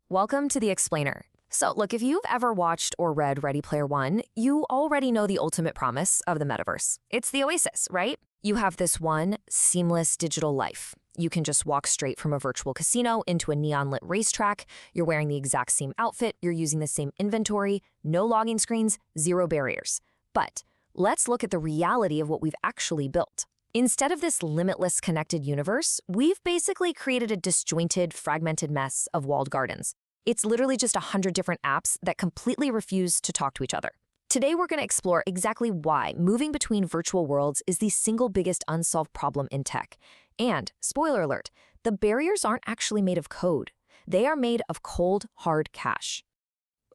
Welcome to the Explainer. So, look, if you've ever watched or read Ready Player One, you already know the ultimate promise of the metaverse. It's the oasis, right? You have this one seamless digital life. You can just walk straight from a virtual casino into a neon lit racetrack. You're wearing the exact same outfit. You're using the same inventory. No logging screens, zero barriers. But let's look at the reality of what we've actually built. Instead of this limitless connected universe, we've basically created a disjointed, fragmented mess of walled gardens. It's literally just 100 different apps that completely refuse to talk to each other. Today, we're going to explore exactly why moving between virtual worlds is the single biggest unsolved problem in tech. And, spoiler alert, the barriers aren't actually made of code. They are made of cold, hard cash.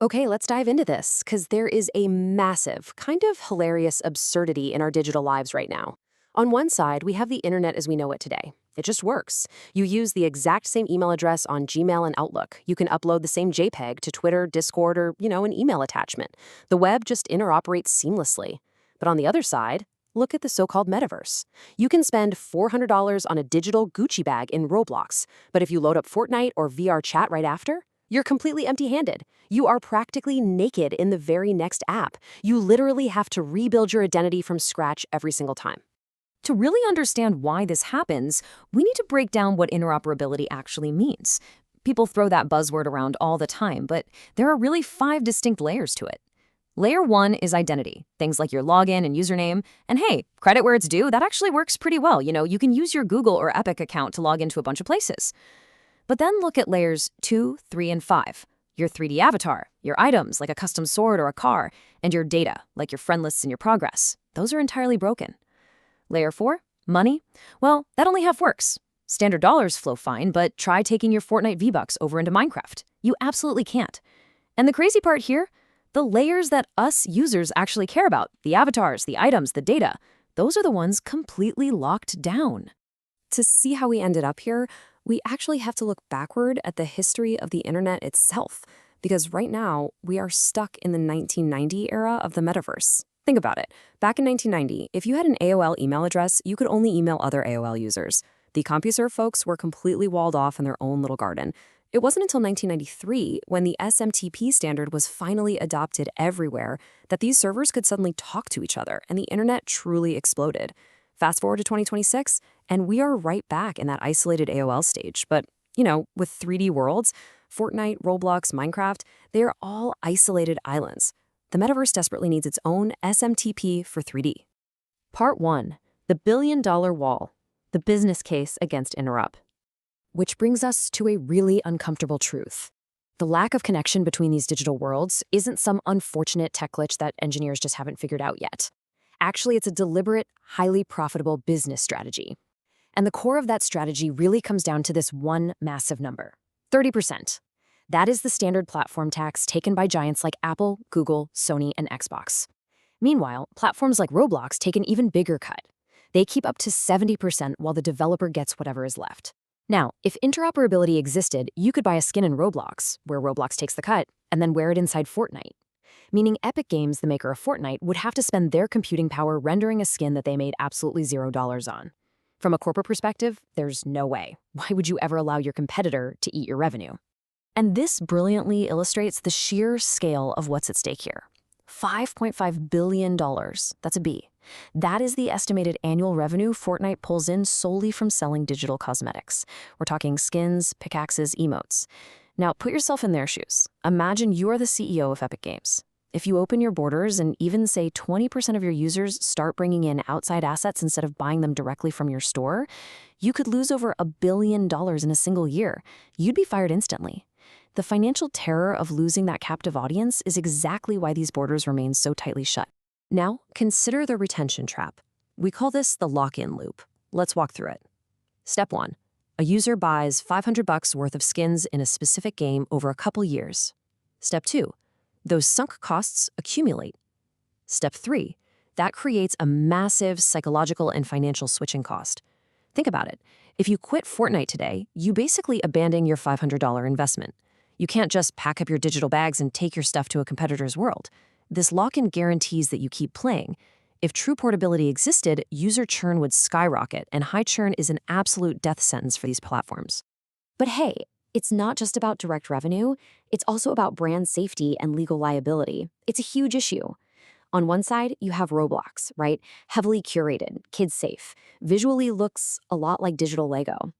Okay, let's dive into this, because there is a massive, kind of hilarious absurdity in our digital lives right now. On one side, we have the internet as we know it today. It just works. You use the exact same email address on Gmail and Outlook. You can upload the same JPEG to Twitter, Discord, or, an email attachment. The web just interoperates seamlessly. But on the other side, look at the so-called metaverse. You can spend $400 on a digital Gucci bag in Roblox, but if you load up Fortnite or VR chat right after, you're completely empty-handed. You are practically naked in the very next app. You literally have to rebuild your identity from scratch every single time. To really understand why this happens, we need to break down what interoperability actually means. People throw that buzzword around all the time, but there are really 5 distinct layers to it. Layer 1 is identity, things like your login and username. And hey, credit where it's due, that actually works pretty well. You can use your Google or Epic account to log into a bunch of places. But then look at layers 2, 3, and 5. Your 3D avatar, your items like a custom sword or a car, and your data like your friend lists and your progress. Those are entirely broken. Layer 4, money. Well, that only half works. Standard dollars flow fine, but try taking your Fortnite V-Bucks over into Minecraft. You absolutely can't. And the crazy part here, the layers that us users actually care about, the avatars, the items, the data, those are the ones completely locked down. To see how we ended up here, we actually have to look backward at the history of the internet itself, because right now, we are stuck in the 1990 era of the metaverse. Think about it. Back in 1990, if you had an AOL email address, you could only email other AOL users. The CompuServe folks were completely walled off in their own little garden. It wasn't until 1993, when the SMTP standard was finally adopted everywhere, that these servers could suddenly talk to each other, and the internet truly exploded. Fast forward to 2026, and we are right back in that isolated AOL stage. But, with 3D worlds, Fortnite, Roblox, Minecraft, they are all isolated islands. The metaverse desperately needs its own SMTP for 3D. Part 1. The billion-dollar wall. The business case against interop. Which brings us to a really uncomfortable truth. The lack of connection between these digital worlds isn't some unfortunate tech glitch that engineers just haven't figured out yet. Actually, it's a deliberate, highly profitable business strategy. And the core of that strategy really comes down to this one massive number, 30%. That is the standard platform tax taken by giants like Apple, Google, Sony, and Xbox. Meanwhile, platforms like Roblox take an even bigger cut. They keep up to 70% while the developer gets whatever is left. Now, if interoperability existed, you could buy a skin in Roblox, where Roblox takes the cut, and then wear it inside Fortnite. Meaning Epic Games, the maker of Fortnite, would have to spend their computing power rendering a skin that they made absolutely $0 on. From a corporate perspective, there's no way. Why would you ever allow your competitor to eat your revenue? And this brilliantly illustrates the sheer scale of what's at stake here. $5.5 billion, that's a B. That is the estimated annual revenue Fortnite pulls in solely from selling digital cosmetics. We're talking skins, pickaxes, emotes. Now, put yourself in their shoes. Imagine you are the CEO of Epic Games. If you open your borders and even say 20% of your users start bringing in outside assets instead of buying them directly from your store, you could lose over $1 billion in a single year. You'd be fired instantly. The financial terror of losing that captive audience is exactly why these borders remain so tightly shut. Now, consider the retention trap. We call this the lock-in loop. Let's walk through it. Step 1. A user buys $500 worth of skins in a specific game over a couple years. Step 2. Those sunk costs accumulate. Step 3. That creates a massive psychological and financial switching cost. Think about it. If you quit Fortnite today, you basically abandon your $500 investment. You can't just pack up your digital bags and take your stuff to a competitor's world. This lock-in guarantees that you keep playing. If true portability existed, user churn would skyrocket, and high churn is an absolute death sentence for these platforms. But hey, It's not just about direct revenue, it's also about brand safety and legal liability. It's a huge issue. On one side, you have Roblox, right? Heavily curated, kids safe, visually looks a lot like digital Lego.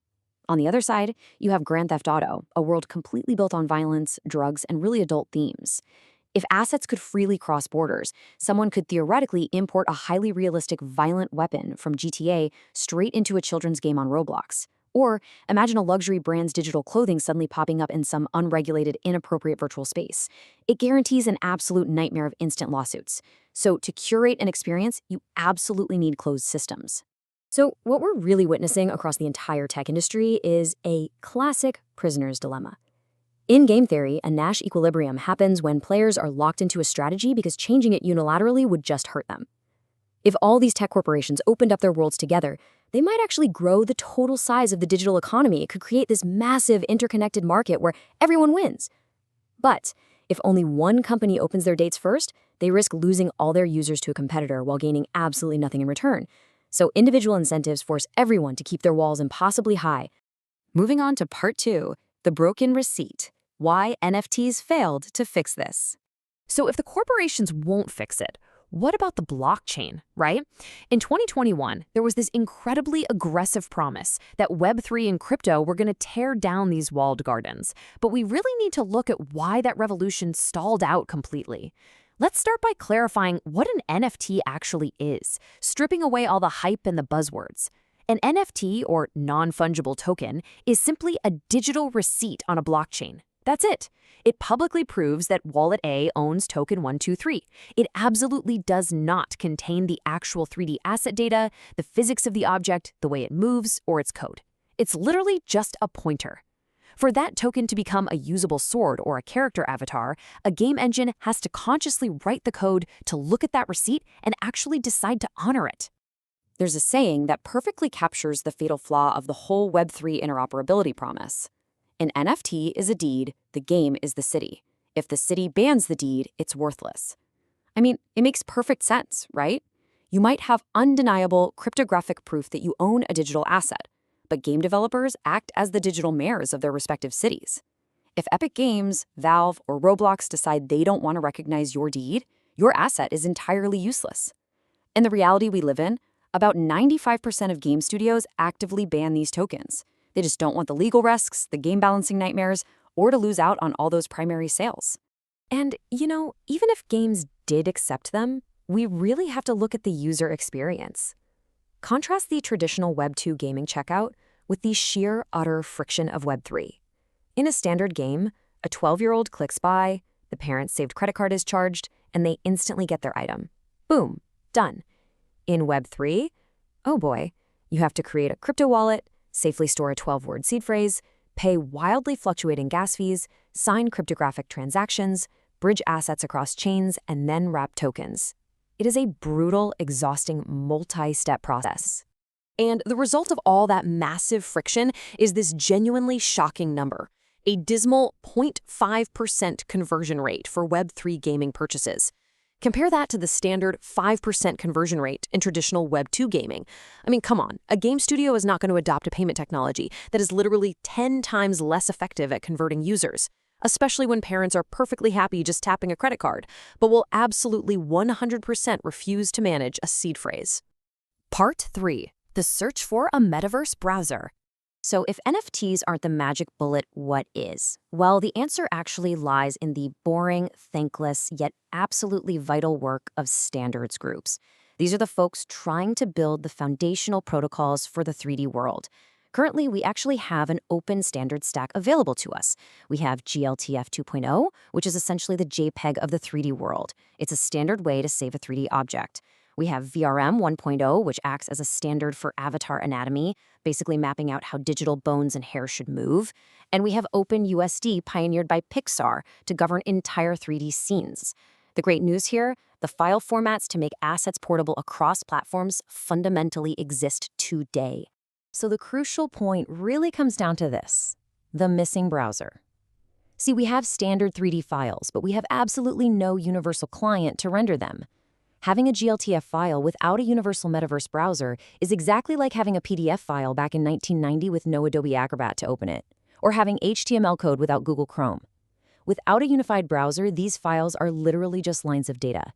On the other side, you have Grand Theft Auto, a world completely built on violence, drugs, and really adult themes. If assets could freely cross borders, someone could theoretically import a highly realistic violent weapon from GTA straight into a children's game on Roblox. Or imagine a luxury brand's digital clothing suddenly popping up in some unregulated, inappropriate virtual space. It guarantees an absolute nightmare of instant lawsuits. So to curate an experience, you absolutely need closed systems. So what we're really witnessing across the entire tech industry is a classic prisoner's dilemma. In game theory, a Nash equilibrium happens when players are locked into a strategy because changing it unilaterally would just hurt them. If all these tech corporations opened up their worlds together, they might actually grow the total size of the digital economy. It could create this massive interconnected market where everyone wins. But if only one company opens their dates first, they risk losing all their users to a competitor while gaining absolutely nothing in return. So individual incentives force everyone to keep their walls impossibly high. Moving on to part 2, the broken receipt. Why NFTs failed to fix this. So if the corporations won't fix it, what about the blockchain, right? In 2021, there was this incredibly aggressive promise that Web3 and crypto were going to tear down these walled gardens. But we really need to look at why that revolution stalled out completely. Let's start by clarifying what an NFT actually is, stripping away all the hype and the buzzwords. An NFT, or non-fungible token, is simply a digital receipt on a blockchain. That's it. It publicly proves that Wallet A owns token 123. It absolutely does not contain the actual 3D asset data, the physics of the object, the way it moves, or its code. It's literally just a pointer. For that token to become a usable sword or a character avatar, a game engine has to consciously write the code to look at that receipt and actually decide to honor it. There's a saying that perfectly captures the fatal flaw of the whole Web3 interoperability promise. An NFT is a deed, the game is the city. If the city bans the deed, it's worthless. I mean, it makes perfect sense, right? You might have undeniable cryptographic proof that you own a digital asset, but game developers act as the digital mayors of their respective cities. If Epic Games, Valve, or Roblox decide they don't want to recognize your deed, your asset is entirely useless. In the reality we live in, about 95% of game studios actively ban these tokens. They just don't want the legal risks, the game balancing nightmares, or to lose out on all those primary sales. And, even if games did accept them, we really have to look at the user experience. Contrast the traditional Web 2 gaming checkout with the sheer, utter friction of Web 3. In a standard game, a 12-year-old clicks buy, the parent's saved credit card is charged, and they instantly get their item. Boom, done. In Web 3, oh boy, you have to create a crypto wallet, safely store a 12-word seed phrase, pay wildly fluctuating gas fees, sign cryptographic transactions, bridge assets across chains, and then wrap tokens. It is a brutal, exhausting, multi-step process. And the result of all that massive friction is this genuinely shocking number, a dismal 0.5% conversion rate for Web3 gaming purchases. Compare that to the standard 5% conversion rate in traditional Web 2 gaming. I mean, come on, a game studio is not going to adopt a payment technology that is literally 10 times less effective at converting users, especially when parents are perfectly happy just tapping a credit card, but will absolutely 100% refuse to manage a seed phrase. Part 3. The search for a Metaverse browser. So if NFTs aren't the magic bullet, what is? Well, the answer actually lies in the boring, thankless, yet absolutely vital work of standards groups. These are the folks trying to build the foundational protocols for the 3D world. Currently, we actually have an open standard stack available to us. We have GLTF 2.0, which is essentially the JPEG of the 3D world. It's a standard way to save a 3D object. We have VRM 1.0, which acts as a standard for avatar anatomy, basically mapping out how digital bones and hair should move. And we have OpenUSD, pioneered by Pixar, to govern entire 3D scenes. The great news here, the file formats to make assets portable across platforms fundamentally exist today. So the crucial point really comes down to this: the missing browser. See, we have standard 3D files, but we have absolutely no universal client to render them. Having a GLTF file without a universal metaverse browser is exactly like having a PDF file back in 1990 with no Adobe Acrobat to open it, or having HTML code without Google Chrome. Without a unified browser, these files are literally just lines of data.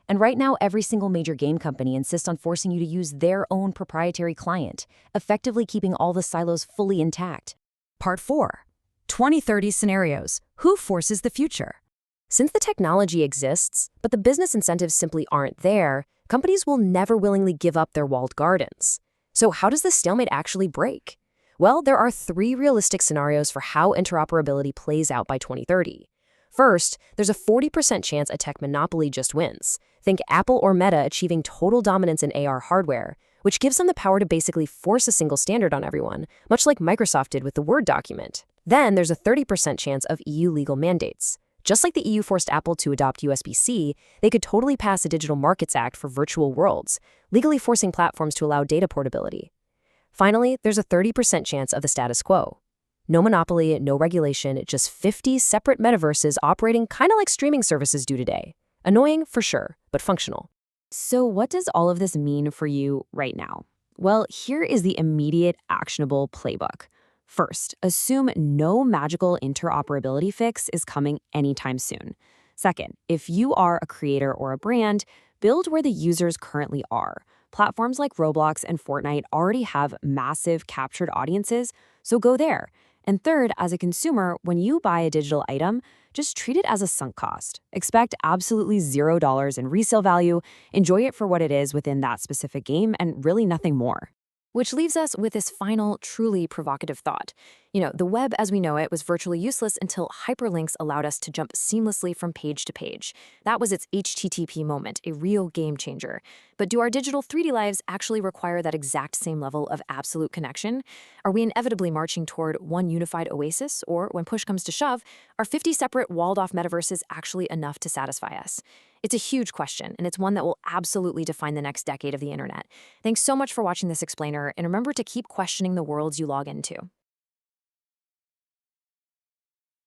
And right now, every single major game company insists on forcing you to use their own proprietary client, effectively keeping all the silos fully intact. Part 4. 2030 Scenarios. Who forces the future? Since the technology exists, but the business incentives simply aren't there, companies will never willingly give up their walled gardens. So how does this stalemate actually break? Well, there are 3 realistic scenarios for how interoperability plays out by 2030. First, there's a 40% chance a tech monopoly just wins. Think Apple or Meta achieving total dominance in AR hardware, which gives them the power to basically force a single standard on everyone, much like Microsoft did with the Word document. Then there's a 30% chance of EU legal mandates. Just like the EU forced Apple to adopt USB-C, they could totally pass a Digital Markets Act for virtual worlds, legally forcing platforms to allow data portability. Finally, there's a 30% chance of the status quo. No monopoly, no regulation, just 50 separate metaverses operating kind of like streaming services do today. Annoying, for sure, but functional. So what does all of this mean for you right now? Well, here is the immediate actionable playbook. First, assume no magical interoperability fix is coming anytime soon. Second, if you are a creator or a brand, build where the users currently are. Platforms like Roblox and Fortnite already have massive captured audiences, so go there. And third, as a consumer, when you buy a digital item, just treat it as a sunk cost. Expect absolutely $0 in resale value, enjoy it for what it is within that specific game, and really nothing more. Which leaves us with this final, truly provocative thought. The web as we know it was virtually useless until hyperlinks allowed us to jump seamlessly from page to page. That was its HTTP moment, a real game changer. But do our digital 3D lives actually require that exact same level of absolute connection? Are we inevitably marching toward one unified oasis? Or, when push comes to shove, are 50 separate walled-off metaverses actually enough to satisfy us? It's a huge question, and it's one that will absolutely define the next decade of the internet. Thanks so much for watching this explainer, and remember to keep questioning the worlds you log into.